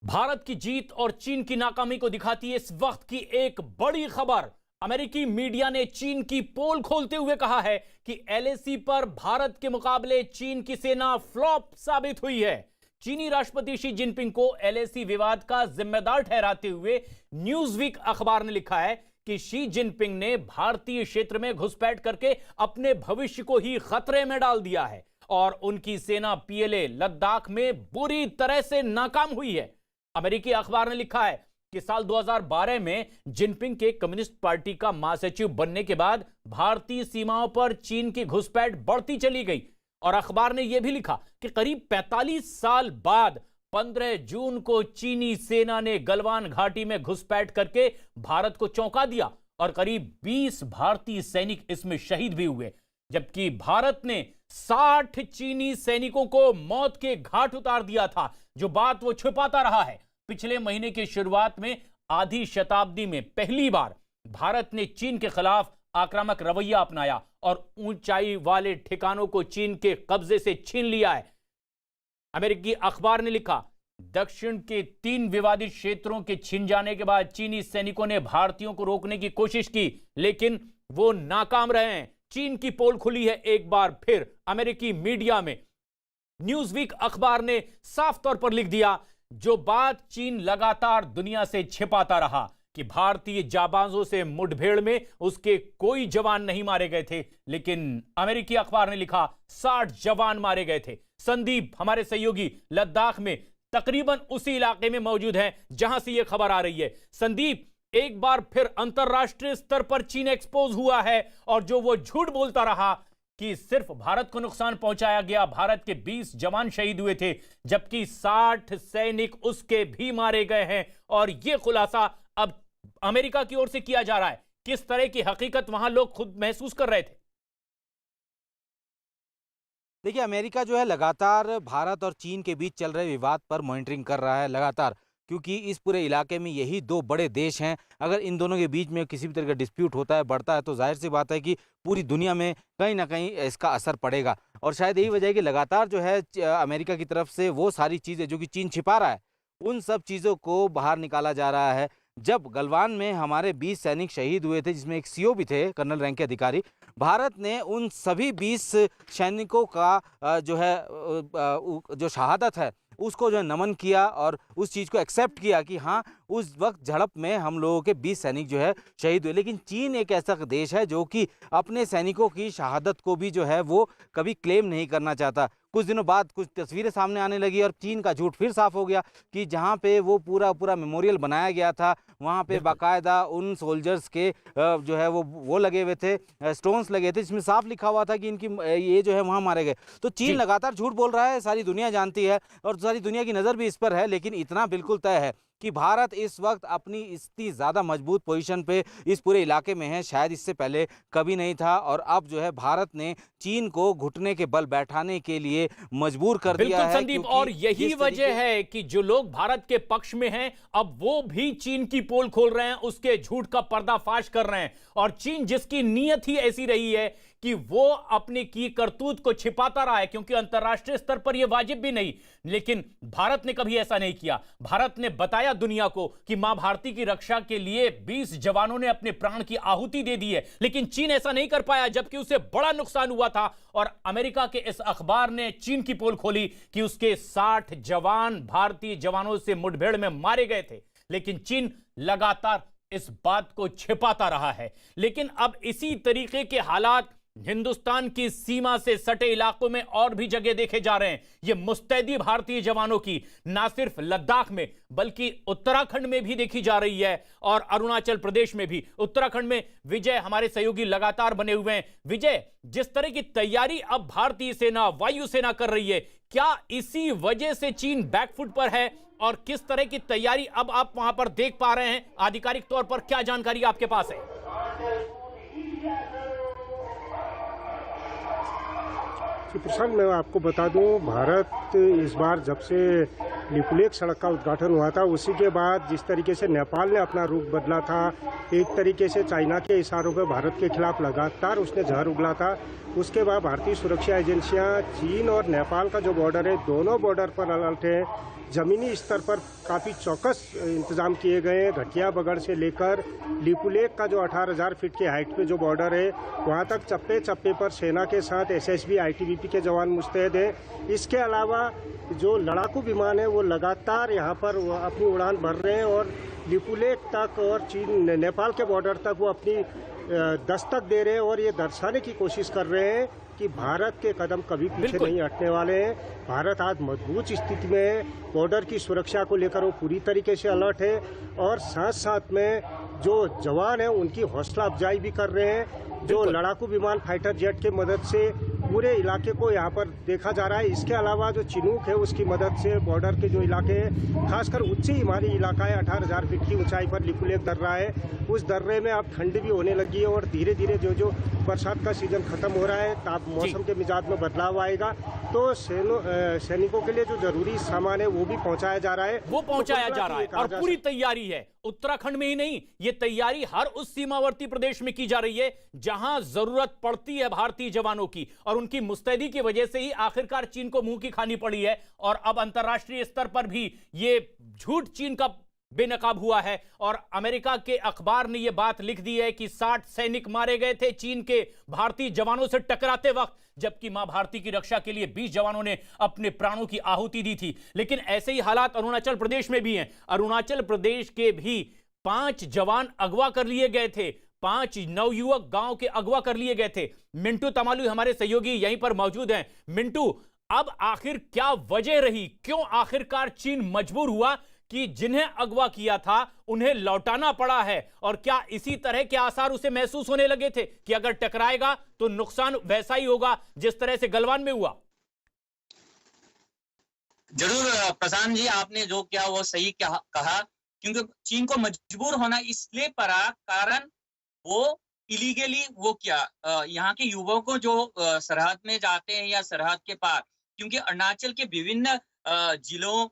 भारत की जीत और चीन की नाकामी को दिखाती है इस वक्त की एक बड़ी खबर। अमेरिकी मीडिया ने चीन की पोल खोलते हुए कहा है कि एलएसी पर भारत के मुकाबले चीन की सेना फ्लॉप साबित हुई है। चीनी राष्ट्रपति शी जिनपिंग को एलएसी विवाद का जिम्मेदार ठहराते हुए न्यूज़वीक अखबार ने लिखा है कि शी जिनपिंग ने भारतीय क्षेत्र में घुसपैठ करके अपने भविष्य को ही खतरे में डाल दिया है और उनकी सेना पीएलए लद्दाख में बुरी तरह से नाकाम हुई है। अमेरिकी अखबार ने लिखा है कि साल 2012 में जिनपिंग के कम्युनिस्ट पार्टी का महासचिव बनने के बाद भारतीय सीमाओं पर चीन की घुसपैठ बढ़ती चली गई और अखबार ने यह भी लिखा कि करीब 45 साल बाद 15 जून को चीनी सेना ने गलवान घाटी में घुसपैठ करके भारत को चौंका दिया और करीब 20 भारतीय सैनिक इसमें शहीद भी हुए, जबकि भारत ने 60 चीनी सैनिकों को मौत के घाट उतार दिया था, जो बात वो छुपाता रहा है। पिछले महीने की शुरुआत में आधी शताब्दी में पहली बार भारत ने चीन के खिलाफ आक्रामक रवैया अपनाया और ऊंचाई वाले ठिकानों को चीन के कब्जे से छीन लिया है। अमेरिकी अखबार ने लिखा, दक्षिण के 3 विवादित क्षेत्रों के छिन जाने के बाद चीनी सैनिकों ने भारतीयों को रोकने की कोशिश की, लेकिन वो नाकाम रहे हैं। चीन की पोल खुली है एक बार फिर अमेरिकी मीडिया में। न्यूज़वीक अखबार ने साफ तौर पर लिख दिया, जो बात चीन लगातार दुनिया से छिपाता रहा कि भारतीय जाबाजों से मुठभेड़ में उसके कोई जवान नहीं मारे गए थे, लेकिन अमेरिकी अखबार ने लिखा 60 जवान मारे गए थे। संदीप, हमारे सहयोगी, लद्दाख में तकरीबन उसी इलाके में मौजूद हैं जहां से यह खबर आ रही है। संदीप, एक बार फिर अंतरराष्ट्रीय स्तर पर चीन एक्सपोज हुआ है और जो वो झूठ बोलता रहा कि सिर्फ भारत को नुकसान पहुंचाया गया, भारत के 20 जवान शहीद हुए थे, जबकि 60 सैनिक उसके भी मारे गए हैं और यह खुलासा अब अमेरिका की ओर से किया जा रहा है। किस तरह की हकीकत वहां लोग खुद महसूस कर रहे थे? देखिए, अमेरिका जो है लगातार भारत और चीन के बीच चल रहे विवाद पर मॉनिटरिंग कर रहा है लगातार, क्योंकि इस पूरे इलाके में यही 2 बड़े देश हैं। अगर इन दोनों के बीच में किसी भी तरह का डिस्प्यूट होता है, बढ़ता है, तो जाहिर सी बात है कि पूरी दुनिया में कहीं ना कहीं इसका असर पड़ेगा। और शायद यही वजह है कि लगातार जो है अमेरिका की तरफ से वो सारी चीज़ें जो कि चीन छिपा रहा है, उन सब चीज़ों को बाहर निकाला जा रहा है। जब गलवान में हमारे 20 सैनिक शहीद हुए थे, जिसमें एक सीओ भी थे, कर्नल रैंक के अधिकारी, भारत ने उन सभी 20 सैनिकों का जो है जो शहादत है उसको जो है नमन किया और उस चीज़ को एक्सेप्ट किया कि हाँ, उस वक्त झड़प में हम लोगों के 20 सैनिक जो है शहीद हुए। लेकिन चीन एक ऐसा देश है जो कि अपने सैनिकों की शहादत को भी जो है वो कभी क्लेम नहीं करना चाहता। कुछ दिनों बाद कुछ तस्वीरें सामने आने लगी और चीन का झूठ फिर साफ हो गया कि जहाँ पे वो पूरा मेमोरियल बनाया गया था, वहाँ पे बाकायदा उन सोल्जर्स के जो है वो लगे हुए थे, स्टोन्स लगे थे, जिसमें साफ लिखा हुआ था कि इनकी ये जो है वहाँ मारे गए। तो चीन लगातार झूठ बोल रहा है, सारी दुनिया जानती है और सारी दुनिया की नज़र भी इस पर है। लेकिन इतना बिल्कुल तय है कि भारत इस वक्त अपनी इतनी ज़्यादा मजबूत पोजीशन पे इस पूरे इलाके में है, शायद इससे पहले कभी नहीं था। और अब जो है भारत ने चीन को घुटने के बल बैठाने के लिए मजबूर कर दिया है। संदीप, और यही वजह है कि जो लोग भारत के पक्ष में हैं, अब वो भी चीन की पोल खोल रहे हैं, उसके झूठ का पर्दाफाश कर रहे हैं। और चीन, जिसकी नीयत ही ऐसी रही है कि वो अपनी की करतूत को छिपाता रहा है, क्योंकि अंतरराष्ट्रीय स्तर पर यह वाजिब भी नहीं, लेकिन भारत ने कभी ऐसा नहीं किया। भारत ने बताया दुनिया को कि मां भारती की रक्षा के लिए 20 जवानों ने अपने प्राण की आहुति दे दी है, लेकिन चीन ऐसा नहीं कर पाया, जबकि उसे बड़ा नुकसान हुआ था। और अमेरिका के इस अखबार ने चीन की पोल खोली कि उसके 60 जवान भारतीय जवानों से मुठभेड़ में मारे गए थे, लेकिन चीन लगातार इस बात को छिपाता रहा है। लेकिन अब इसी तरीके के हालात हिंदुस्तान की सीमा से सटे इलाकों में और भी जगह देखे जा रहे हैं। यह मुस्तैदी भारतीय जवानों की ना सिर्फ लद्दाख में बल्कि उत्तराखंड में भी देखी जा रही है और अरुणाचल प्रदेश में भी। उत्तराखंड में विजय, हमारे सहयोगी लगातार बने हुए हैं। विजय, जिस तरह की तैयारी अब भारतीय सेना, वायुसेना कर रही है, क्या इसी वजह से चीन बैकफुट पर है और किस तरह की तैयारी अब आप वहां पर देख पा रहे हैं? आधिकारिक तौर पर क्या जानकारी आपके पास है? प्रशांत, मैं आपको बता दूं, भारत इस बार जब से लिपुलेख सड़क का उद्घाटन हुआ था, उसी के बाद जिस तरीके से नेपाल ने अपना रुख बदला था, एक तरीके से चाइना के इशारों पर भारत के खिलाफ लगातार उसने जहर उगला था, उसके बाद भारतीय सुरक्षा एजेंसियां चीन और नेपाल का जो बॉर्डर है, दोनों बॉर्डर पर अलर्ट है। ज़मीनी स्तर पर काफ़ी चौकस इंतजाम किए गए हैं। घटिया बगड़ से लेकर लिपुलेख का जो 18,000 फीट की हाइट पे जो बॉर्डर है, वहाँ तक चप्पे चप्पे पर सेना के साथ एसएसबी आईटीबीपी के जवान मुस्तैद हैं। इसके अलावा जो लड़ाकू विमान है वो लगातार यहाँ पर अपनी उड़ान भर रहे हैं और लिपुलेख तक और चीन नेपाल के बॉर्डर तक वो अपनी दस्तक दे रहे हैं और ये दर्शाने की कोशिश कर रहे हैं कि भारत के कदम कभी पीछे नहीं हटने वाले हैं। भारत आज मजबूत स्थिति में है, बॉर्डर की सुरक्षा को लेकर वो पूरी तरीके से अलर्ट है और साथ साथ में जो जवान हैं उनकी हौसला अफजाई भी कर रहे हैं। जो लड़ाकू विमान फाइटर जेट के मदद से पूरे इलाके को यहाँ पर देखा जा रहा है। इसके अलावा जो चिनूक है उसकी मदद से बॉर्डर के जो इलाके हैं, खासकर उच्च हिमालयी इलाका है, 18,000 फीट की ऊंचाई पर लिपुलेख दर्रा है, उस दर्रे में अब ठंड भी होने लगी है और धीरे धीरे जो बरसात का सीजन खत्म हो रहा है, मौसम के मिजाज में बदलाव आएगा, तो सैनिकों के लिए जो जरूरी सामान है वो भी पहुंचाया जा रहा है। वो पहुंचाया जा रहा है और पूरी तैयारी है। उत्तराखंड में ही नहीं, ये तैयारी हर उस सीमावर्ती प्रदेश में की जा रही है जहां जरूरत पड़ती है भारतीय जवानों की, और उनकी मुस्तैदी की वजह से ही आखिरकार चीन को मुंह की खानी पड़ी है। और अब अंतर्राष्ट्रीय स्तर पर भी ये झूठ चीन का बेनकाब हुआ है और अमेरिका के अखबार ने यह बात लिख दी है कि 60 सैनिक मारे गए थे चीन के भारतीय जवानों से टकराते वक्त, जबकि मां भारती की रक्षा के लिए 20 जवानों ने अपने प्राणों की आहुति दी थी। लेकिन ऐसे ही हालात अरुणाचल प्रदेश में भी हैं। अरुणाचल प्रदेश के भी 5 जवान अगवा कर लिए गए थे, 5 नवयुवक गांव के अगवा कर लिए गए थे। मिंटू तमालू हमारे सहयोगी यहीं पर मौजूद हैं। मिंटू, अब आखिर क्या वजह रही, क्यों आखिरकार चीन मजबूर हुआ कि जिन्हें अगवा किया था उन्हें लौटाना पड़ा है, और क्या इसी तरह के आसार उसे महसूस होने लगे थे कि अगर टकराएगा तो नुकसान वैसा ही होगा जिस तरह से गलवान में हुआ? जरूर प्रशांत जी, आपने जो किया वो सही कहा, क्योंकि चीन को मजबूर होना इसलिए पड़ा कारण वो इलीगली वो किया, यहाँ के युवाओं को जो सरहद में जाते हैं या सरहद के पार, क्योंकि अरुणाचल के विभिन्न जिलों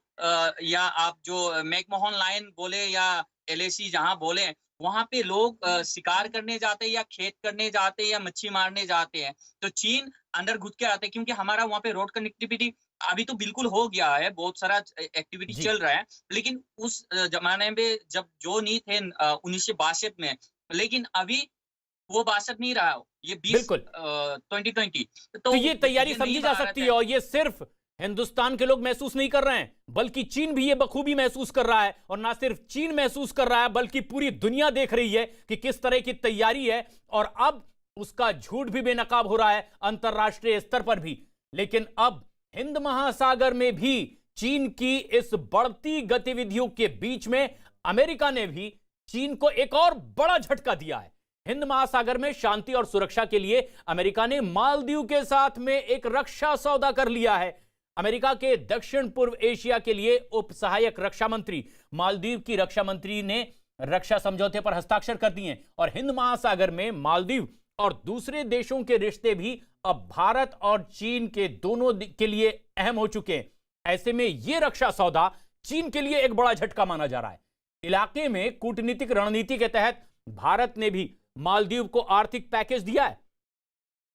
या आप जो मैकमोहन लाइन बोले या एलएसी जहां बोले, वहां पे लोग शिकार करने जाते हैं या खेत करने जाते हैं या मच्छी मारने जाते हैं, तो चीन अंदर घुस के आते हैं। क्योंकि हमारा वहां पे रोड कनेक्टिविटी अभी तो बिल्कुल हो गया है, बहुत सारा एक्टिविटी चल रहा है, लेकिन उस जमाने में जब जो नहीं थे 1962 में, लेकिन अभी वो 62 नहीं रहा, ये 2020 तो ये तैयारी समझी जा सकती है। और ये सिर्फ हिंदुस्तान के लोग महसूस नहीं कर रहे हैं, बल्कि चीन भी ये बखूबी महसूस कर रहा है। और ना सिर्फ चीन महसूस कर रहा है, बल्कि पूरी दुनिया देख रही है कि किस तरह की तैयारी है, और अब उसका झूठ भी बेनकाब हो रहा है अंतरराष्ट्रीय स्तर पर भी। लेकिन अब हिंद महासागर में भी चीन की इस बढ़ती गतिविधियों के बीच में अमेरिका ने भी चीन को एक और बड़ा झटका दिया है। हिंद महासागर में शांति और सुरक्षा के लिए अमेरिका ने मालदीव के साथ में एक रक्षा सौदा कर लिया है। अमेरिका के दक्षिण पूर्व एशिया के लिए उप सहायक रक्षा मंत्री मालदीव की रक्षा मंत्री ने रक्षा समझौते पर हस्ताक्षर कर दिए हैं, और हिंद महासागर में मालदीव और दूसरे देशों के रिश्ते भी अब भारत और चीन के दोनों के लिए अहम हो चुके हैं। ऐसे में यह रक्षा सौदा चीन के लिए एक बड़ा झटका माना जा रहा है। इलाके में कूटनीतिक रणनीति के तहत भारत ने भी मालदीव को आर्थिक पैकेज दिया है,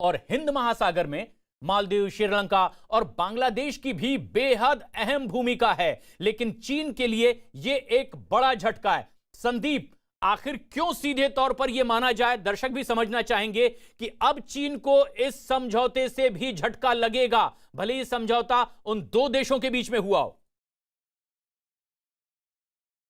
और हिंद महासागर में मालदीव, श्रीलंका और बांग्लादेश की भी बेहद अहम भूमिका है। लेकिन चीन के लिए यह एक बड़ा झटका है। संदीप, आखिर क्यों सीधे तौर पर यह माना जाए, दर्शक भी समझना चाहेंगे कि अब चीन को इस समझौते से भी झटका लगेगा, भले ही समझौता उन दो देशों के बीच में हुआ हो।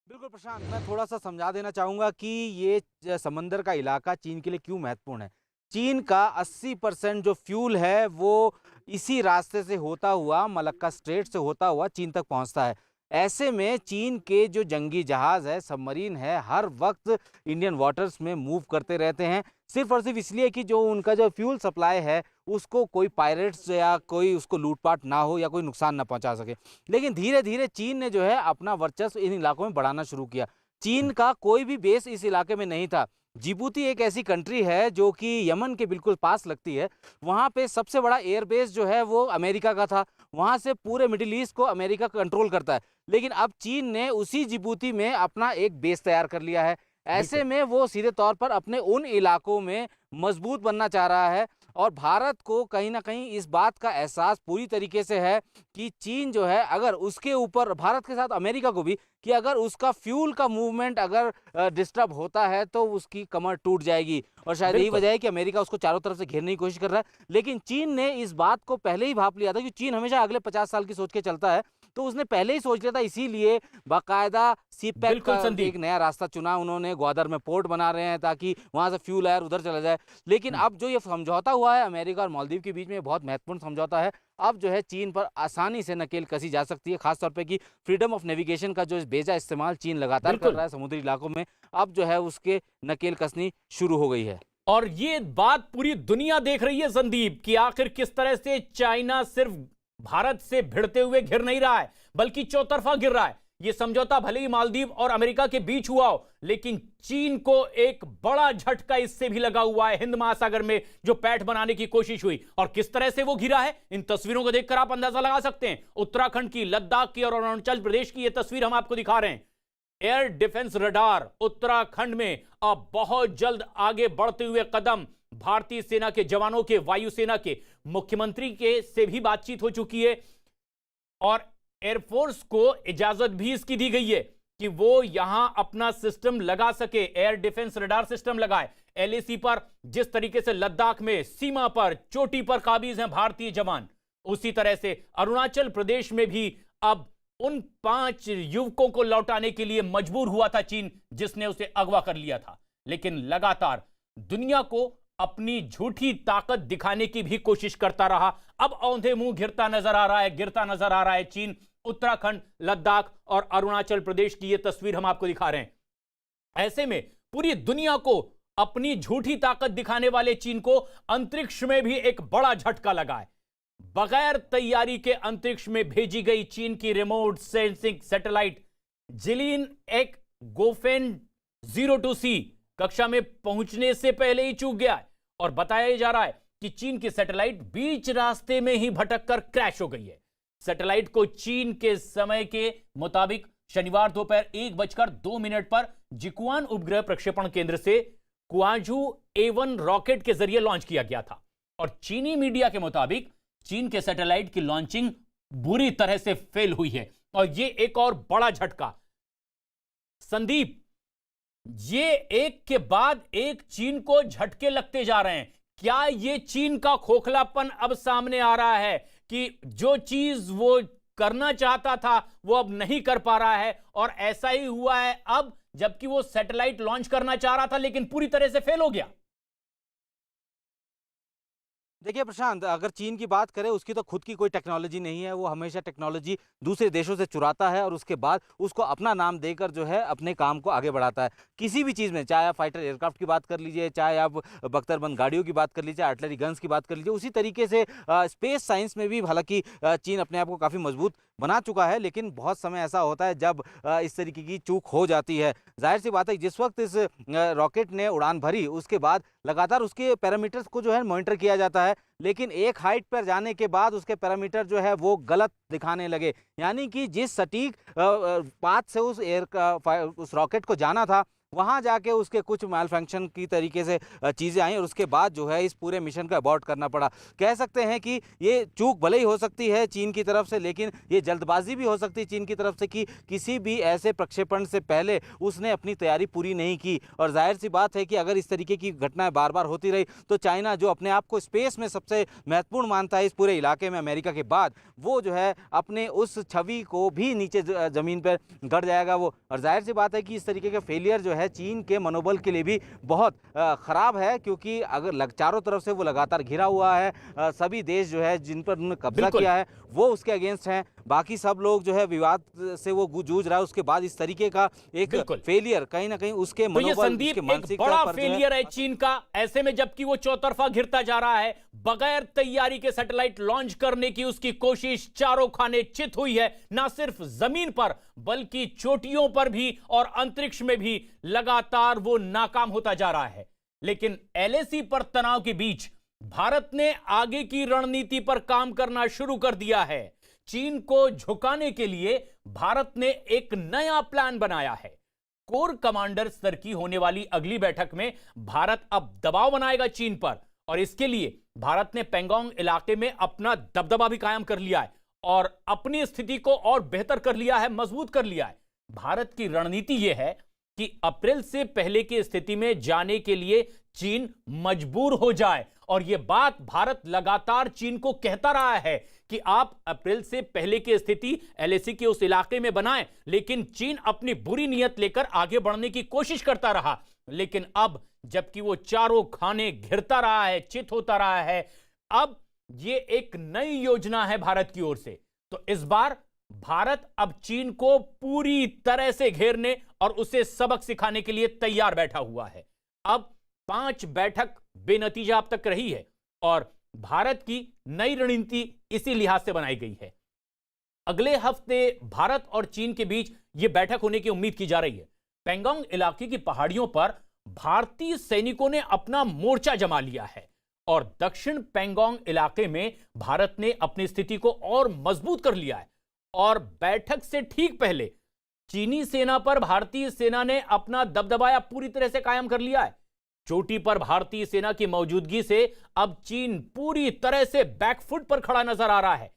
बिल्कुल प्रशांत, मैं थोड़ा सा समझा देना चाहूँगा कि ये समंदर का इलाका चीन के लिए क्यों महत्वपूर्ण है। चीन का 80% जो फ्यूल है वो इसी रास्ते से होता हुआ, मलक्का स्ट्रेट से होता हुआ चीन तक पहुंचता है। ऐसे में चीन के जो जंगी जहाज़ है, सबमरीन है, हर वक्त इंडियन वाटर्स में मूव करते रहते हैं, सिर्फ और सिर्फ इसलिए कि जो उनका जो फ्यूल सप्लाई है उसको कोई पायरेट्स या कोई उसको लूटपाट ना हो या कोई नुकसान ना पहुंचा सके। लेकिन धीरे धीरे चीन ने जो है अपना वर्चस्व इन इलाकों में बढ़ाना शुरू किया। चीन का कोई भी बेस इस इलाके में नहीं था, जिबूती एक ऐसी कंट्री है जो कि यमन के बिल्कुल पास लगती है। वहाँ पे सबसे बड़ा एयरबेस जो है वो अमेरिका का था। वहाँ से पूरे मिडिल ईस्ट को अमेरिका कंट्रोल करता है। लेकिन अब चीन ने उसी जिबूती में अपना एक बेस तैयार कर लिया है। ऐसे बिल्कुल। में वो सीधे तौर पर अपने उन इलाकों में मजबूत बनना चाह रहा है और भारत को कहीं ना कहीं इस बात का एहसास पूरी तरीके से है कि चीन जो है अगर उसके ऊपर, भारत के साथ अमेरिका को भी, कि अगर उसका फ्यूल का मूवमेंट अगर डिस्टर्ब होता है तो उसकी कमर टूट जाएगी। और शायद यही बिल्कुल। वजह है कि अमेरिका उसको चारों तरफ से घेरने की कोशिश कर रहा है। लेकिन चीन ने इस बात को पहले ही भांप लिया था, क्योंकि चीन हमेशा अगले 50 साल की सोच के चलता है, तो उसने पहले ही सोच लिया था। इसीलिए बाकायदा सीपैक बिल्कुल का संदीप। एक नया रास्ता चुना उन्होंने। ग्वादर में पोर्ट बना रहे हैं ताकि वहां से फ्यूल आयर उधर चला जाए। लेकिन अब जो ये समझौता हुआ है अमेरिका और मालदीव के बीच में, बहुत महत्वपूर्ण समझौता है। अब जो है चीन पर आसानी से नकेल कसी जा सकती है, खासतौर पे कि फ्रीडम ऑफ नेविगेशन का जो बेजा इस्तेमाल चीन लगातार कर बिल्कुल। रहा है समुद्री इलाकों में, अब जो है उसके नकेल कसनी शुरू हो गई है। और ये बात पूरी दुनिया देख रही है संदीप कि आखिर किस तरह से चाइना सिर्फ भारत से भिड़ते हुए घिर नहीं रहा है, बल्कि चौतरफा गिर रहा है। ये समझौता भले ही मालदीव और अमेरिका के बीच हुआ हो, लेकिन चीन को एक बड़ा झटका इससे भी लगा हुआ है। हिंद महासागर में जो पैठ बनाने की कोशिश हुई और किस तरह से वो घिरा है, इन तस्वीरों को देखकर आप अंदाजा लगा सकते हैं। उत्तराखंड की, लद्दाख की और अरुणाचल प्रदेश की ये तस्वीर हम आपको दिखा रहे हैं। एयर डिफेंस रडार उत्तराखंड में अब बहुत जल्द आगे बढ़ते हुए कदम। भारतीय सेना के जवानों के, वायुसेना के मुख्यमंत्री के से भी बातचीत हो चुकी है और एयरफोर्स को इजाजत भी इसकी दी गई है कि वो यहां अपना सिस्टम लगा सके, एयर डिफेंस रडार सिस्टम लगाए। एलएसी पर जिस तरीके से लद्दाख में सीमा पर चोटी पर काबिज हैं भारतीय जवान, उसी तरह से अरुणाचल प्रदेश में भी अब उन 5 युवकों को लौटाने के लिए मजबूर हुआ था चीन, जिसने उसे अगवा कर लिया था। लेकिन लगातार दुनिया को अपनी झूठी ताकत दिखाने की भी कोशिश करता रहा। अब औंधे मुंह गिरता नजर आ रहा है, गिरता नजर आ रहा है चीन। उत्तराखंड, लद्दाख और अरुणाचल प्रदेश की यह तस्वीर हम आपको दिखा रहे हैं। ऐसे में पूरी दुनिया को अपनी झूठी ताकत दिखाने वाले चीन को अंतरिक्ष में भी एक बड़ा झटका लगा है। बगैर तैयारी के अंतरिक्ष में भेजी गई चीन की रिमोट सेंसिंग सैटेलाइट जिलिन एक गोफेन 02C कक्षा में पहुंचने से पहले ही चूक गया है और बताया जा रहा है कि चीन की सैटेलाइट बीच रास्ते में ही भटककर क्रैश हो गई है। सैटेलाइट को चीन के समय के मुताबिक शनिवार दोपहर 1:02 पर जिकुआन उपग्रह प्रक्षेपण केंद्र से क्वाजू A1 रॉकेट के जरिए लॉन्च किया गया था और चीनी मीडिया के मुताबिक चीन के सैटेलाइट की लॉन्चिंग बुरी तरह से फेल हुई है। और यह एक और बड़ा झटका संदीप, ये एक के बाद एक चीन को झटके लगते जा रहे हैं। क्या ये चीन का खोखलापन अब सामने आ रहा है कि जो चीज वो करना चाहता था वो अब नहीं कर पा रहा है? और ऐसा ही हुआ है अब, जबकि वो सैटेलाइट लॉन्च करना चाह रहा था लेकिन पूरी तरह से फेल हो गया। देखिए प्रशांत, अगर चीन की बात करें, उसकी तो खुद की कोई टेक्नोलॉजी नहीं है। वो हमेशा टेक्नोलॉजी दूसरे देशों से चुराता है और उसके बाद उसको अपना नाम देकर जो है अपने काम को आगे बढ़ाता है। किसी भी चीज़ में, चाहे आप फाइटर एयरक्राफ्ट की बात कर लीजिए, चाहे आप बख्तरबंद गाड़ियों की बात कर लीजिए, आर्टिलरी गन्स की बात कर लीजिए, उसी तरीके से स्पेस साइंस में भी हालांकि चीन अपने आप को काफ़ी मजबूत बना चुका है। लेकिन बहुत समय ऐसा होता है जब इस तरीके की चूक हो जाती है। जाहिर सी बात है, जिस वक्त इस रॉकेट ने उड़ान भरी उसके बाद लगातार उसके पैरामीटर्स को जो है मॉनिटर किया जाता है, लेकिन एक हाइट पर जाने के बाद उसके पैरामीटर जो है वो गलत दिखाने लगे। यानी कि जिस सटीक पाथ से उस रॉकेट को जाना था, वहां जाके उसके कुछ माल फंक्शन की तरीके से चीज़ें आई और उसके बाद जो है इस पूरे मिशन को अबॉर्ट करना पड़ा। कह सकते हैं कि ये चूक भले ही हो सकती है चीन की तरफ से, लेकिन ये जल्दबाजी भी हो सकती है चीन की तरफ से कि किसी भी ऐसे प्रक्षेपण से पहले उसने अपनी तैयारी पूरी नहीं की। और जाहिर सी बात है कि अगर इस तरीके की घटनाएं बार बार होती रही तो चाइना, जो अपने आप को स्पेस में सबसे महत्वपूर्ण मानता है इस पूरे इलाके में अमेरिका के बाद, वो जो है अपने उस छवि को भी नीचे ज़मीन पर गड़ जाएगा वो। और जाहिर सी बात है कि इस तरीके के फेलियर जो है चीन के मनोबल के लिए भी बहुत खराब है, क्योंकि अगर चारों तरफ से वो लगातार घिरा हुआ है, सभी देश जो है जिन पर उन्होंने कब्जा किया है वो उसके अगेंस्ट हैं। बाकी सब लोग जो है विवाद से वो जूझ रहा है, उसके बाद इस तरीके का एक बिल्कुल। फेलियर कहीं ना कहीं उसके तो ये मनोबल, संदीप उसके एक मानसिकता बड़ा पर जो है फेलियर है चीन का, ऐसे में जबकि वो चौतरफा घिरता जा रहा है, बगैर तैयारी के सैटेलाइट लॉन्च करने की उसकी कोशिश चारों खाने चित हुई है। ना सिर्फ जमीन पर बल्कि चोटियों पर भी और अंतरिक्ष में भी लगातार वो नाकाम होता जा रहा है। लेकिन एलएसी पर तनाव के बीच भारत ने आगे की रणनीति पर काम करना शुरू कर दिया है। चीन को झुकाने के लिए भारत ने एक नया प्लान बनाया है। कोर कमांडर स्तर की होने वाली अगली बैठक में भारत अब दबाव बनाएगा चीन पर, और इसके लिए भारत ने पैंगोंग इलाके में अपना दबदबा भी कायम कर लिया है और अपनी स्थिति को और बेहतर कर लिया है, मजबूत कर लिया है। भारत की रणनीति यह है कि अप्रैल से पहले की स्थिति में जाने के लिए चीन मजबूर हो जाए, और यह बात भारत लगातार चीन को कहता रहा है कि आप अप्रैल से पहले की स्थिति एलएसी के उस इलाके में बनाएं। लेकिन चीन अपनी बुरी नीयत लेकर आगे बढ़ने की कोशिश करता रहा। लेकिन अब जबकि वो चारों खाने घिरता रहा है, चित होता रहा है, अब ये एक नई योजना है भारत की ओर से। तो इस बार भारत अब चीन को पूरी तरह से घेरने और उसे सबक सिखाने के लिए तैयार बैठा हुआ है। अब 5 बैठक बेनतीजा अब तक रही है और भारत की नई रणनीति इसी लिहाज से बनाई गई है। अगले हफ्ते भारत और चीन के बीच यह बैठक होने की उम्मीद की जा रही है। पैंगोंग इलाके की पहाड़ियों पर भारतीय सैनिकों ने अपना मोर्चा जमा लिया है और दक्षिण पैंगोंग इलाके में भारत ने अपनी स्थिति को और मजबूत कर लिया है। और बैठक से ठीक पहले चीनी सेना पर भारतीय सेना ने अपना दबदबाया पूरी तरह से कायम कर लिया है। चोटी पर भारतीय सेना की मौजूदगी से अब चीन पूरी तरह से बैकफुट पर खड़ा नजर आ रहा है।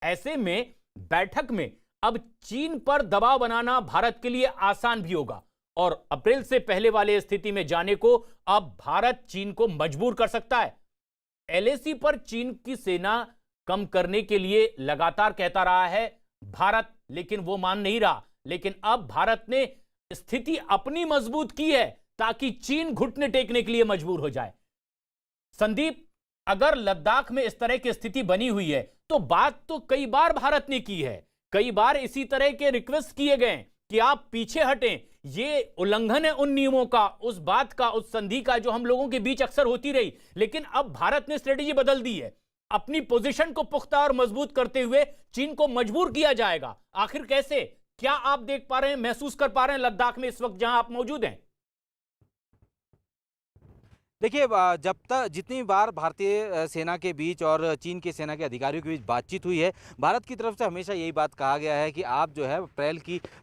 ऐसे में बैठक में अब चीन पर दबाव बनाना भारत के लिए आसान भी होगा और अप्रैल से पहले वाले स्थिति में जाने को अब भारत चीन को मजबूर कर सकता है। एलएसी पर चीन की सेना कम करने के लिए लगातार कहता रहा है भारत, लेकिन वो मान नहीं रहा। लेकिन अब भारत ने स्थिति अपनी मजबूत की है ताकि चीन घुटने टेकने के लिए मजबूर हो जाए। संदीप, अगर लद्दाख में इस तरह की स्थिति बनी हुई है तो बात तो कई बार भारत ने की है, कई बार इसी तरह के रिक्वेस्ट किए गए कि आप पीछे हटें। ये उल्लंघन है उन नियमों का, उस बात का, उस संधि का जो हम लोगों के बीच अक्सर होती रही। लेकिन अब भारत ने स्ट्रेटेजी बदल दी है। अपनी पोजीशन को पुख्ता और मजबूत करते हुए चीन को मजबूर किया जाएगा। आखिर कैसे, क्या आप देख पा रहे हैं, महसूस कर पा रहे हैं लद्दाख में इस वक्त जहां आप मौजूद हैं? देखिए, जब तक जितनी बार भारतीय सेना के बीच और चीन के सेना के अधिकारियों के बीच बातचीत हुई है, भारत की तरफ से हमेशा यही बात कहा गया है कि आप जो है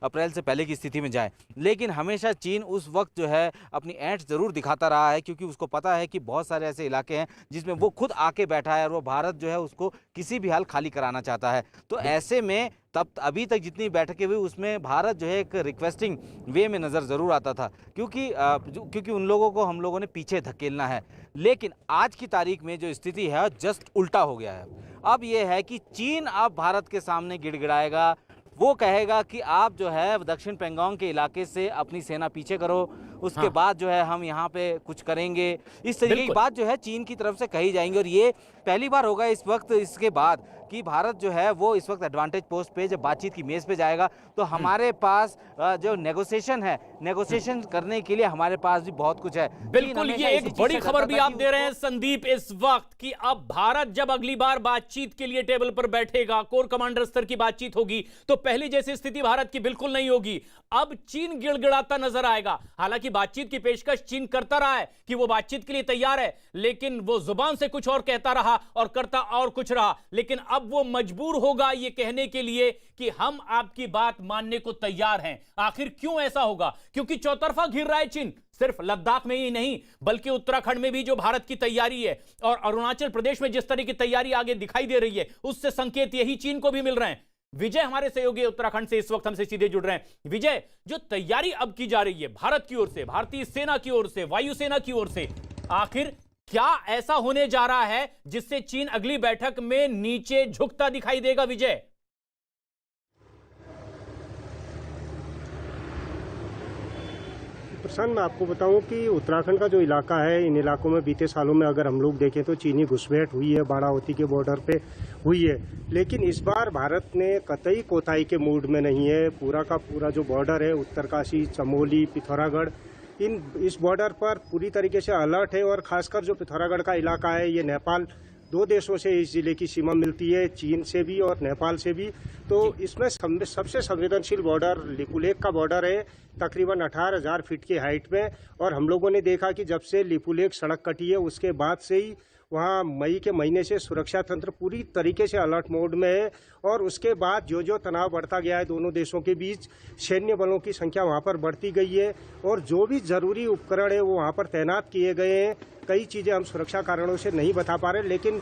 अप्रैल से पहले की स्थिति में जाएं। लेकिन हमेशा चीन उस वक्त जो है अपनी ऐंठ ज़रूर दिखाता रहा है, क्योंकि उसको पता है कि बहुत सारे ऐसे इलाके हैं जिसमें वो खुद आके बैठा है और वो भारत जो है उसको किसी भी हाल खाली कराना चाहता है। तो ऐसे में तब अभी तक जितनी बैठकें हुई उसमें भारत जो है एक रिक्वेस्टिंग वे में नज़र ज़रूर आता था, क्योंकि उन लोगों को हम लोगों ने पीछे धकेलना है। लेकिन आज की तारीख में जो स्थिति है जस्ट उल्टा हो गया है। अब ये है कि चीन अब भारत के सामने गिड़गिड़ाएगा, वो कहेगा कि आप जो है दक्षिण पैंगोंग के इलाके से अपनी सेना पीछे करो, उसके बाद जो है हम यहाँ पे कुछ करेंगे। इस तरीके की बात जो है चीन की तरफ से कही जाएंगी और ये पहली बार होगा इस वक्त, इसके बाद कि भारत जो है वो इस वक्त एडवांटेज पोस्ट पे जब बातचीत की मेज पे जाएगा तो हमारे पास जो नेगोशिएशन करने के लिए हमारे पास भी बहुत कुछ है। बिल्कुल, ये एक बड़ी खबर भी आप दे रहे हैं संदीप इस वक्त कि अब भारत जब अगली बार बातचीत के लिए टेबल पर बैठेगा, कोर कमांडर स्तर की बातचीत होगी, तो पहले जैसी स्थिति भारत की बिल्कुल नहीं होगी। अब चीन गिड़गिड़ाता नजर आएगा। हालांकि बातचीत की पेशकश चीन करता रहा है कि वो बातचीत के लिए तैयार है, लेकिन वो जुबान से कुछ और कहता रहा और करता और कुछ रहा। लेकिन अब वो मजबूर होगा ये कहने के लिए कि हम आपकी बात मानने को तैयार हैं। आखिर क्यों ऐसा होगा? क्योंकि चौतरफा घिर रहा है चीन, सिर्फ लद्दाख में ही नहीं बल्कि उत्तराखंड में भी जो भारत की तैयारी है और अरुणाचल प्रदेश में जिस तरह की तैयारी आगे दिखाई दे रही है, उससे संकेत यही चीन को भी मिल रहे हैं। विजय हमारे सहयोगी उत्तराखंड से इस वक्त हमसे सीधे जुड़ रहे हैं। विजय, जो तैयारी अब की जा रही है भारत की ओर से, भारतीय सेना की ओर से, वायुसेना की ओर से, आखिर क्या ऐसा होने जा रहा है जिससे चीन अगली बैठक में नीचे झुकता दिखाई देगा? विजय, प्रशांत, मैं आपको बताऊं कि उत्तराखंड का जो इलाका है, इन इलाकों में बीते सालों में अगर हम लोग देखें तो चीनी घुसपैठ हुई है, बारावती के बॉर्डर पे हुई है। लेकिन इस बार भारत ने कतई कोताही के मूड में नहीं है। पूरा का पूरा जो बॉर्डर है, उत्तरकाशी, चमोली, पिथौरागढ़, इस बॉर्डर पर पूरी तरीके से अलर्ट है। और खासकर जो पिथौरागढ़ का इलाका है, ये नेपाल, दो देशों से इस जिले की सीमा मिलती है, चीन से भी और नेपाल से भी। तो इसमें सबसे संवेदनशील बॉर्डर लिपुलेख का बॉर्डर है, तकरीबन 18,000 फीट की हाइट में। और हम लोगों ने देखा कि जब से लिपुलेख सड़क कटी है, उसके बाद से ही वहाँ मई के महीने से सुरक्षा तंत्र पूरी तरीके से अलर्ट मोड में है। और उसके बाद जो जो तनाव बढ़ता गया है दोनों देशों के बीच, सैन्य बलों की संख्या वहाँ पर बढ़ती गई है और जो भी जरूरी उपकरण है वो वहाँ पर तैनात किए गए हैं। कई चीज़ें हम सुरक्षा कारणों से नहीं बता पा रहे, लेकिन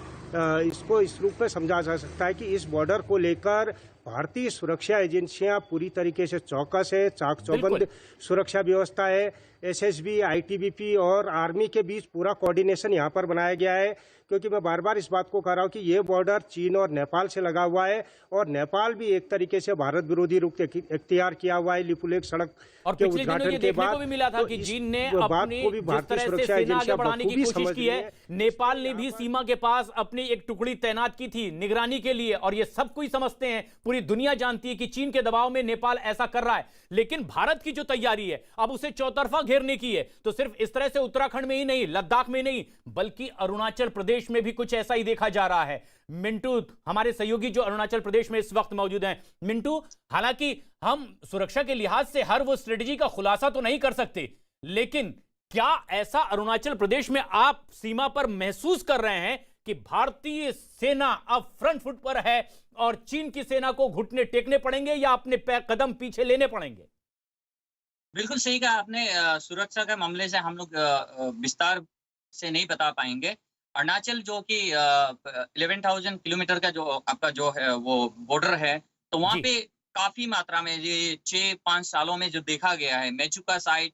इसको इस रूप में समझा जा सकता है कि इस बॉर्डर को लेकर भारतीय सुरक्षा एजेंसियां पूरी तरीके से चौकस है, चाक चौबंद सुरक्षा व्यवस्था है। एसएसबी, आईटीबीपी और आर्मी के बीच पूरा कोऑर्डिनेशन यहाँ पर बनाया गया है। क्योंकि मैं बार बार इस बात को कह रहा हूँ कि ये बॉर्डर चीन और नेपाल से लगा हुआ है और नेपाल भी एक तरीके से भारत विरोधी रुख इख्तियार किया हुआ है लिपुलेख सड़क और के पिछले दिनों ये उद्घाटन के देखने बाद। को भी मिला था तो कि इस चीन ने बात अपनी को भी जिस भारतीय तरह से सुरक्षा सेना आगे एजेंसियां बढ़ाने की बखूबी कोशिश समझ की रही है। है। नेपाल ने भी सीमा के पास अपनी एक टुकड़ी तैनात की थी निगरानी के लिए, और ये सब कोई समझते हैं, पूरी दुनिया जानती है कि चीन के दबाव में नेपाल ऐसा कर रहा है। लेकिन भारत की जो तैयारी है अब उसे चौतरफा घेरने की है, तो सिर्फ इस तरह से उत्तराखंड में ही नहीं, लद्दाख में नहीं, बल्कि अरुणाचल प्रदेश में भी कुछ ऐसा ही देखा जा रहा है। मिंटू हमारे सहयोगी जो अरुणाचल प्रदेश में इस वक्त मौजूद हैं। मिंटू, हालांकि हम सुरक्षा के लिहाज से हर वो स्ट्रेटजी का खुलासा तो नहीं कर सकते, लेकिन क्या ऐसा अरुणाचल प्रदेश में आप सीमा पर महसूस कर रहे हैं कि भारतीय सेना अब फ्रंट फुट पर है और चीन की सेना को घुटने टेकने पड़ेंगे या अपने कदम पीछे लेने पड़ेंगे? बिल्कुल सही कहा आपने। सुरक्षा के मामले से हम लोग विस्तार से नहीं बता पाएंगे। अरुणाचल जो कि 11,000 किलोमीटर का जो आपका जो है वो बॉर्डर है, तो वहाँ पे काफी मात्रा में ये 6-5 सालों में जो देखा गया है, मेचुका साइट,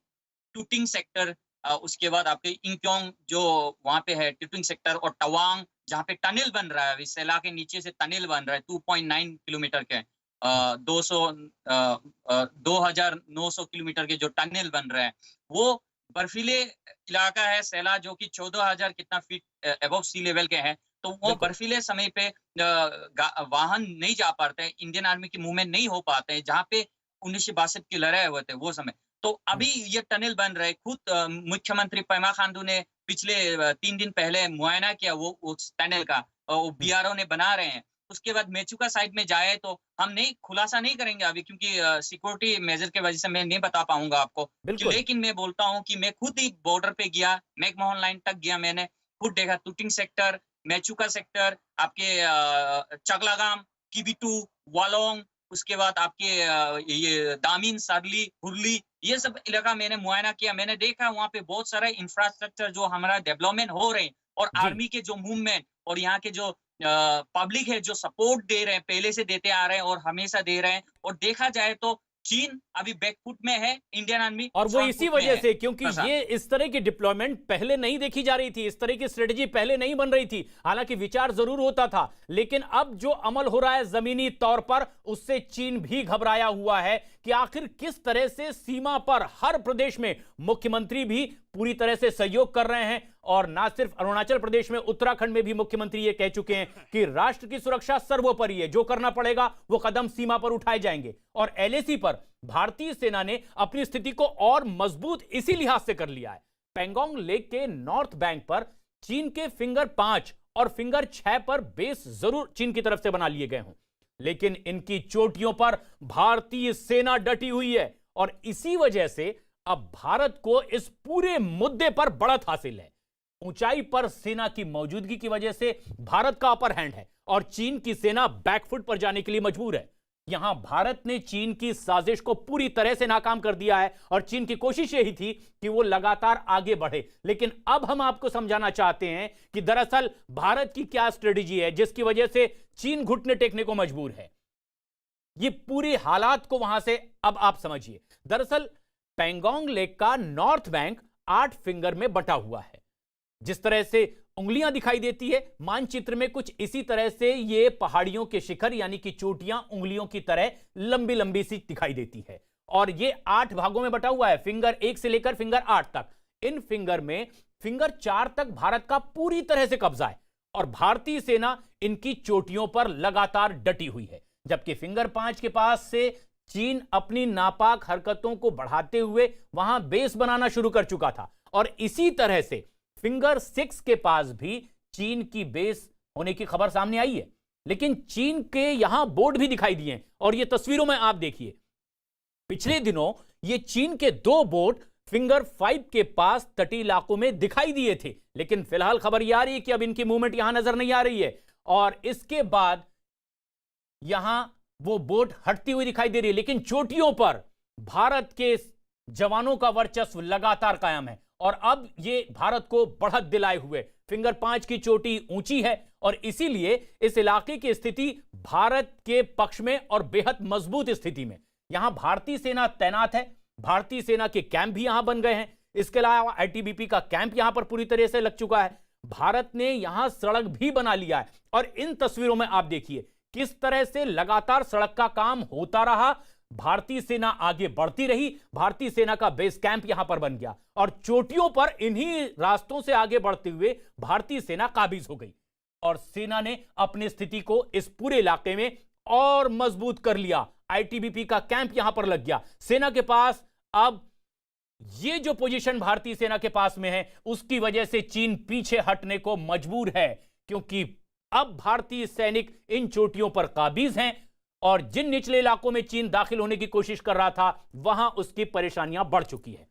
टुटिंग सेक्टर, उसके बाद आपके इंक्योंग जो वहाँ पे है टुटिंग सेक्टर, और तवांग जहाँ पे टनल बन रहा है, सेला के नीचे से टनल बन रहा है 2.9 किलोमीटर के, 2,900 किलोमीटर के जो टनल बन रहा है, वो बर्फीले इलाका है सेला, जो कि 14,000 कितना फीट अबव सी लेवल के हैं। तो वो बर्फीले समय पे वाहन नहीं जा पाते हैं, इंडियन आर्मी की मूवमेंट नहीं हो पाते हैं, जहाँ पे 1962 की लड़ाई हुए थे वो समय। तो अभी ये टनल बन रहे। खुद मुख्यमंत्री पेमा खांडू ने पिछले 3 दिन पहले मुआयना किया वो उस टनल का, वो बीआरओ ने बना रहे हैं। उसके बाद मेचुका साइड में जाए तो हम नहीं खुलासा नहीं करेंगे अभी, क्योंकि सिक्योरिटी मेजर के वजह से मैं नहीं बता पाऊंगा आपको। लेकिन मैं बोलता हूं कि मैं खुद ही बॉर्डर पे गया, मैकमोहन लाइन तक गया, मैंने खुद देखा टुटिंग सेक्टर, मेचुका सेक्टर, आपके चगलागाम, किबिटू, वालोंग, उसके बाद आपके ये दामिन, सारली, हुरली, ये सब इलाका मैंने मुआयना किया। मैंने देखा वहाँ पे बहुत सारा इंफ्रास्ट्रक्चर जो हमारा डेवलपमेंट हो रहे हैं, और आर्मी के जो मूवमेंट और यहाँ के जो पब्लिक है जो सपोर्ट दे रहे हैं, पहले से देते आ रहे हैं और हमेशा दे रहे हैं। और देखा जाए तो चीन अभी बैकफुट में है, इंडियन आर्मी और वो इसी वजह से, क्योंकि ये इस तरह की डिप्लॉयमेंट पहले नहीं देखी जा रही थी, इस तरह की स्ट्रेटजी पहले नहीं बन रही थी। हालांकि विचार जरूर होता था, लेकिन अब जो अमल हो रहा है जमीनी तौर पर, उससे चीन भी घबराया हुआ है कि आखिर किस तरह से सीमा पर हर प्रदेश में मुख्यमंत्री भी पूरी तरह से सहयोग कर रहे हैं। और ना सिर्फ अरुणाचल प्रदेश में, उत्तराखंड में भी मुख्यमंत्री ये कह चुके हैं कि राष्ट्र की सुरक्षा सर्वोपरि है, जो करना पड़ेगा वो कदम सीमा पर उठाए जाएंगे। और एलएसी पर भारतीय सेना ने अपनी स्थिति को और मजबूत इसी लिहाज से कर लिया है। पेंगोंग लेक के नॉर्थ बैंक पर चीन के फिंगर 5 और फिंगर 6 पर बेस जरूर चीन की तरफ से बना लिए गए हों, लेकिन इनकी चोटियों पर भारतीय सेना डटी हुई है। और इसी वजह से अब भारत को इस पूरे मुद्दे पर बढ़त हासिल है। ऊंचाई पर सेना की मौजूदगी की वजह से भारत का अपर हैंड है और चीन की सेना बैकफुट पर जाने के लिए मजबूर है। यहां भारत ने चीन की साजिश को पूरी तरह से नाकाम कर दिया है और चीन की कोशिश यही थी कि वो लगातार आगे बढ़े। लेकिन अब हम आपको समझाना चाहते हैं कि दरअसल भारत की क्या स्ट्रेटजी है जिसकी वजह से चीन घुटने टेकने को मजबूर है। ये पूरी हालात को वहां से अब आप समझिए। दरअसल पेंगोंग लेक का नॉर्थ बैंक 8 फिंगर में बटा हुआ है। जिस तरह से उंगलियां दिखाई देती है, मानचित्र में कुछ इसी तरह से ये पहाड़ियों के शिखर यानी कि चोटियां उंगलियों की तरह लंबी लंबी सी दिखाई देती है। और ये 8 भागों में बटा हुआ है, फिंगर 1 से लेकर फिंगर 8 तक। इन फिंगर में फिंगर 4 तक भारत का पूरी तरह से कब्जा है और भारतीय सेना इनकी चोटियों पर लगातार डटी हुई है, जबकि फिंगर 5 के पास से चीन अपनी नापाक हरकतों को बढ़ाते हुए वहां बेस बनाना शुरू कर चुका था। और इसी तरह से फिंगर 6 के पास भी चीन की बेस होने की खबर सामने आई है, लेकिन चीन के यहां बोर्ड भी दिखाई दिए और ये तस्वीरों में आप देखिए, पिछले दिनों ये चीन के 2 बोर्ड फिंगर 5 के पास तटीय इलाकों में दिखाई दिए थे, लेकिन फिलहाल खबर यह आ रही है कि अब इनकी मूवमेंट यहां नजर नहीं आ रही है और इसके बाद यहां वो बोट हटती हुई दिखाई दे रही है। लेकिन चोटियों पर भारत के जवानों का वर्चस्व लगातार कायम है और अब ये भारत को बढ़त दिलाए हुए फिंगर 5 की चोटी ऊंची है और इसीलिए इस इलाके की स्थिति भारत के पक्ष में और बेहद मजबूत स्थिति में। यहां भारतीय सेना तैनात है, भारतीय सेना के कैंप भी यहां बन गए हैं, इसके अलावा आईटीबीपी का कैंप यहां पर पूरी तरह से लग चुका है। भारत ने यहां सड़क भी बना लिया है और इन तस्वीरों में आप देखिए किस तरह से लगातार सड़क का काम होता रहा, भारतीय सेना आगे बढ़ती रही, भारतीय सेना का बेस कैंप यहां पर बन गया और चोटियों पर इन्हीं रास्तों से आगे बढ़ते हुए भारतीय सेना काबिज हो गई और सेना ने अपनी स्थिति को इस पूरे इलाके में और मजबूत कर लिया। आईटीबीपी का कैंप यहां पर लग गया। सेना के पास अब ये जो पोजीशन भारतीय सेना के पास में है उसकी वजह से चीन पीछे हटने को मजबूर है, क्योंकि अब भारतीय सैनिक इन चोटियों पर काबिज हैं और जिन निचले इलाकों में चीन दाखिल होने की कोशिश कर रहा था वहां उसकी परेशानियां बढ़ चुकी है।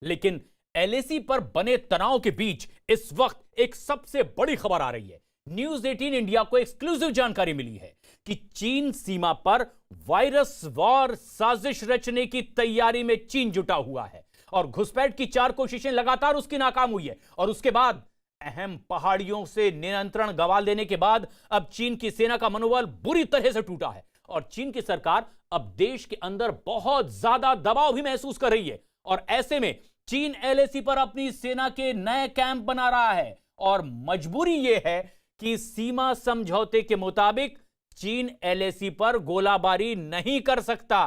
लेकिन एलएसी पर बने तनाव के बीच इस वक्त एक सबसे बड़ी खबर आ रही है। न्यूज 18 इंडिया को एक्सक्लूसिव जानकारी मिली है कि चीन सीमा पर वायरस वॉर साजिश रचने की तैयारी में चीन जुटा हुआ है और घुसपैठ की 4 कोशिशें लगातार उसकी नाकाम हुई है और उसके बाद अहम पहाड़ियों से नियंत्रण गंवा देने के बाद अब चीन की सेना का मनोबल बुरी तरह से टूटा है और चीन की सरकार अब देश के अंदर बहुत ज्यादा दबाव भी महसूस कर रही है और ऐसे में चीन एलएसी पर अपनी सेना के नए कैंप बना रहा है और मजबूरी यह है कि सीमा समझौते के मुताबिक चीन एलएसी पर गोलाबारी नहीं कर सकता।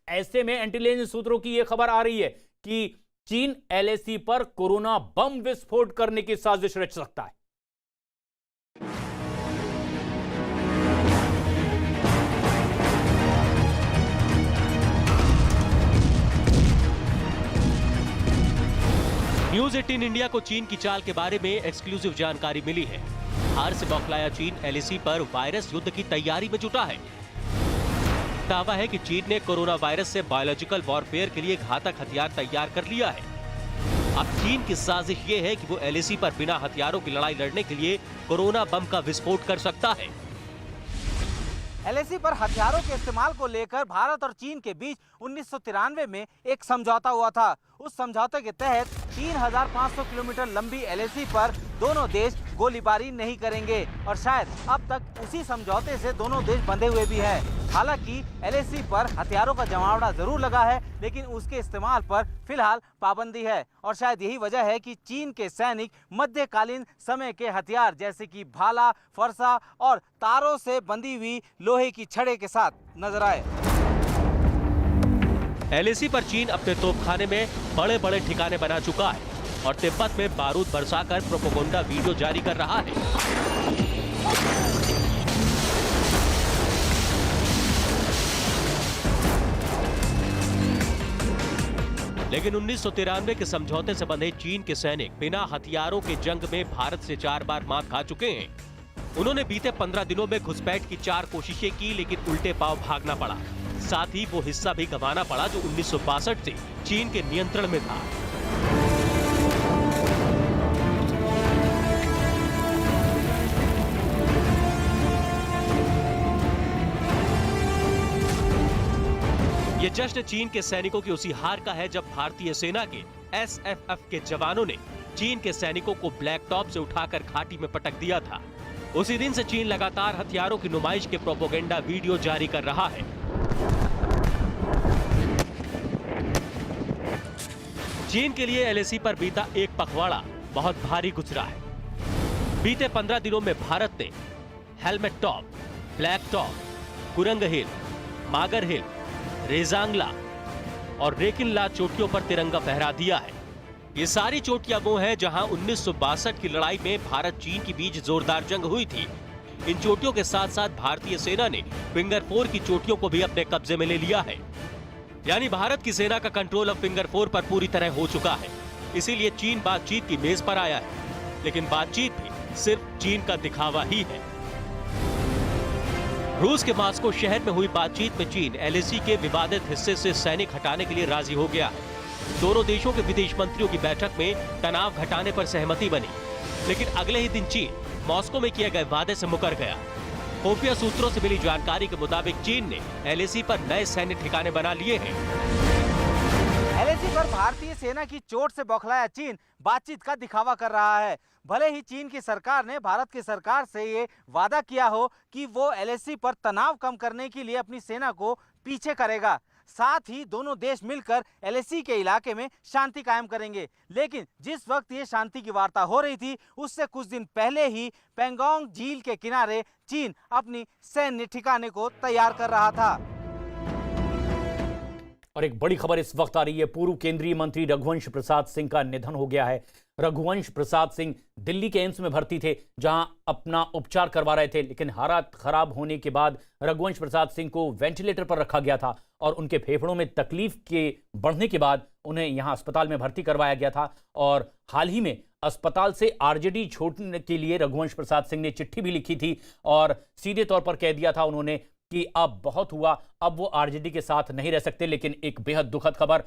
ऐसे में इंटेलिजेंस सूत्रों की यह खबर आ रही है कि चीन एलएसी पर कोरोना बम विस्फोट करने की साजिश रच सकता है। न्यूज 18 इंडिया को चीन की चाल के बारे में एक्सक्लूसिव जानकारी मिली है। हार से बौखलाया चीन एलएसी पर वायरस युद्ध की तैयारी में जुटा है। दावा है कि चीन ने कोरोना वायरस से बायोलॉजिकल वॉरफेयर के लिए घातक हथियार तैयार कर लिया है। अब चीन की साजिश ये है कि वो एलएसी पर बिना हथियारों की लड़ाई लड़ने के लिए कोरोना बम का विस्फोट कर सकता है। एलएसी पर हथियारों के इस्तेमाल को लेकर भारत और चीन के बीच 1993 में एक समझौता हुआ था। उस समझौते के तहत 3,500 किलोमीटर लंबी एलएसी पर दोनों देश गोलीबारी नहीं करेंगे और शायद अब तक उसी समझौते से दोनों देश बंधे हुए भी हैं। हालांकि एलएसी पर हथियारों का जमावड़ा जरूर लगा है, लेकिन उसके इस्तेमाल पर फिलहाल पाबंदी है और शायद यही वजह है कि चीन के सैनिक मध्यकालीन समय के हथियार जैसे कि भाला, फरसा और तारों से बंधी हुई लोहे की छड़े के साथ नजर आए। एलएसी पर चीन अपने तोपखाने में बड़े बड़े ठिकाने बना चुका है और तिब्बत में बारूद बरसाकर प्रोपेगेंडा वीडियो जारी कर रहा है। लेकिन 1993 के समझौते से बंधे चीन के सैनिक बिना हथियारों के जंग में भारत से 4 बार मात खा चुके हैं। उन्होंने बीते 15 दिनों में घुसपैठ की 4 कोशिशें की, लेकिन उल्टे पांव भागना पड़ा। साथ ही वो हिस्सा भी गंवाना पड़ा जो 1962 से चीन के नियंत्रण में था। ये जश्न चीन के सैनिकों की उसी हार का है जब भारतीय सेना के एसएफएफ के जवानों ने चीन के सैनिकों को ब्लैक टॉप से उठाकर घाटी में पटक दिया था। उसी दिन से चीन लगातार हथियारों की नुमाइश के प्रोपेगेंडा वीडियो जारी कर रहा है। चीन के लिए एलएसी पर बीता एक पखवाड़ा बहुत भारी गुजरा है। बीते 15 दिनों में भारत ने हेलमेट टॉप, ब्लैक टॉप, कुरंग हिल, मागर हिल, रेजांगला, और रेकिनला चोटियों पर तिरंगा फहरा दिया है। ये सारी चोटियां वो हैं जहां 1962 की लड़ाई में भारत चीन के बीच जोरदार जंग हुई थी। इन चोटियों के साथ साथ भारतीय सेना ने फिंगर 4 की चोटियों को भी अपने कब्जे में ले लिया है। यानी भारत की सेना का कंट्रोल अब फिंगर 4 पर पूरी तरह हो चुका है। इसीलिए चीन बातचीत की मेज पर आया है, लेकिन बातचीत भी सिर्फ चीन का दिखावा ही है। रूस के मास्को शहर में हुई बातचीत में चीन एलएसी के विवादित हिस्से से सैनिक हटाने के लिए राजी हो गया है। दोनों देशों के विदेश मंत्रियों की बैठक में तनाव घटाने पर सहमति बनी, लेकिन अगले ही दिन चीन मॉस्को में किए गए वादे से मुकर गया। खुफिया सूत्रों से मिली जानकारी के मुताबिक चीन ने एलएसी पर नए सैन्य ठिकाने बना लिए हैं। एलएसी पर भारतीय सेना की चोट से बौखलाया चीन बातचीत का दिखावा कर रहा है। भले ही चीन की सरकार ने भारत की सरकार से ये वादा किया हो कि वो एलएसी पर तनाव कम करने के लिए अपनी सेना को पीछे करेगा, साथ ही दोनों देश मिलकर एलएसी के इलाके में शांति कायम करेंगे, लेकिन जिस वक्त ये शांति की वार्ता हो रही थी उससे कुछ दिन पहले ही पेंगोंग झील के किनारे चीन अपनी सैन्य ठिकाने को तैयार कर रहा था। और एक बड़ी खबर इस वक्त आ रही है। पूर्व केंद्रीय मंत्री रघुवंश प्रसाद सिंह का निधन हो गया है। रघुवंश प्रसाद सिंह दिल्ली के एम्स में भर्ती थे, जहां अपना उपचार करवा रहे थे, लेकिन हालात खराब होने के बाद रघुवंश प्रसाद सिंह को वेंटिलेटर पर रखा गया था और उनके फेफड़ों में तकलीफ के बढ़ने के बाद उन्हें यहां अस्पताल में भर्ती करवाया गया था। और हाल ही में अस्पताल से आरजेडी छोड़ने के लिए रघुवंश प्रसाद सिंह ने चिट्ठी भी लिखी थी और सीधे तौर पर कह दिया था उन्होंने कि अब बहुत हुआ, अब वो आरजेडी के साथ नहीं रह सकते। लेकिन एक बेहद दुखद खबर,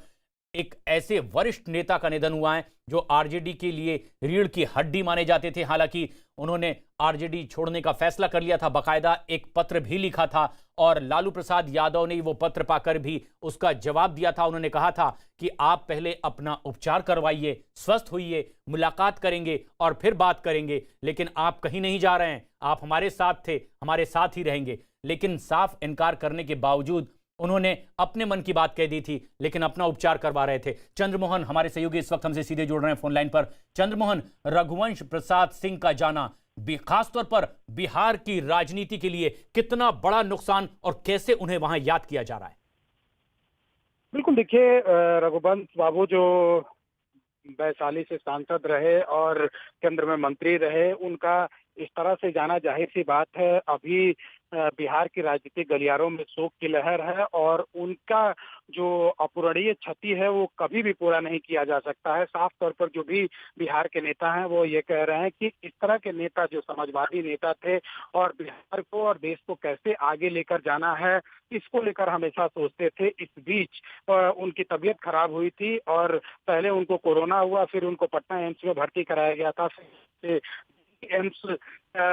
एक ऐसे वरिष्ठ नेता का निधन हुआ है जो आरजेडी के लिए रीढ़ की हड्डी माने जाते थे। हालांकि उन्होंने आरजेडी छोड़ने का फैसला कर लिया था, बाकायदा एक पत्र भी लिखा था और लालू प्रसाद यादव ने वो पत्र पाकर भी उसका जवाब दिया था। उन्होंने कहा था कि आप पहले अपना उपचार करवाइए, स्वस्थ होइए, मुलाकात करेंगे और फिर बात करेंगे, लेकिन आप कहीं नहीं जा रहे हैं, आप हमारे साथ थे, हमारे साथ ही रहेंगे। लेकिन साफ इनकार करने के बावजूद उन्होंने अपने मन की बात कह दी थी, लेकिन अपना उपचार करवा रहे थे। चंद्रमोहन हमारे सहयोगी इस वक्त हमसे सीधे जुड़ रहे हैं फोन लाइन पर। चंद्रमोहन, रघुवंश प्रसाद सिंह का जाना खासतौर पर बिहार की राजनीति के लिए कितना बड़ा नुकसान और कैसे उन्हें वहां याद किया जा रहा है? बिल्कुल, देखिए रघुवंश बाबू जो वैशाली से सांसद रहे और केंद्र में मंत्री रहे, उनका इस तरह से जाना जाहिर सी बात है। अभी बिहार की राजनीतिक गलियारों में शोक की लहर है और उनका जो अपूरणीय क्षति है वो कभी भी पूरा नहीं किया जा सकता है। साफ तौर पर जो भी बिहार के नेता हैं वो ये कह रहे हैं कि इस तरह के नेता जो समाजवादी नेता थे और बिहार को और देश को कैसे आगे लेकर जाना है, इसको लेकर हमेशा सोचते थे। इस बीच उनकी तबीयत खराब हुई थी और पहले उनको कोरोना हुआ, फिर उनको पटना एम्स में भर्ती कराया गया था, फिर एम्स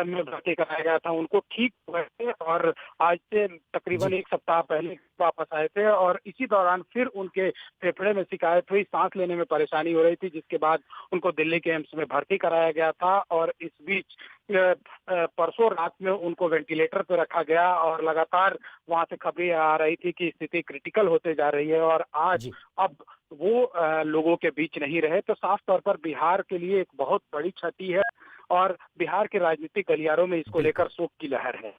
में भर्ती कराया गया था। उनको ठीक हुए थे और आज से तकरीबन एक सप्ताह पहले वापस आए थे और इसी दौरान फिर उनके फेफड़े में शिकायत हुई, सांस लेने में परेशानी हो रही थी, जिसके बाद उनको दिल्ली के एम्स में भर्ती कराया गया था। और इस बीच परसों रात में उनको वेंटिलेटर पर रखा गया और लगातार वहां से खबरें आ रही थी कि स्थिति क्रिटिकल होते जा रही है और आज अब वो लोगों के बीच नहीं रहे। तो साफ तौर पर बिहार के लिए एक बहुत बड़ी क्षति है और बिहार के राजनीतिक गलियारों में इसको लेकर शोक की लहर है।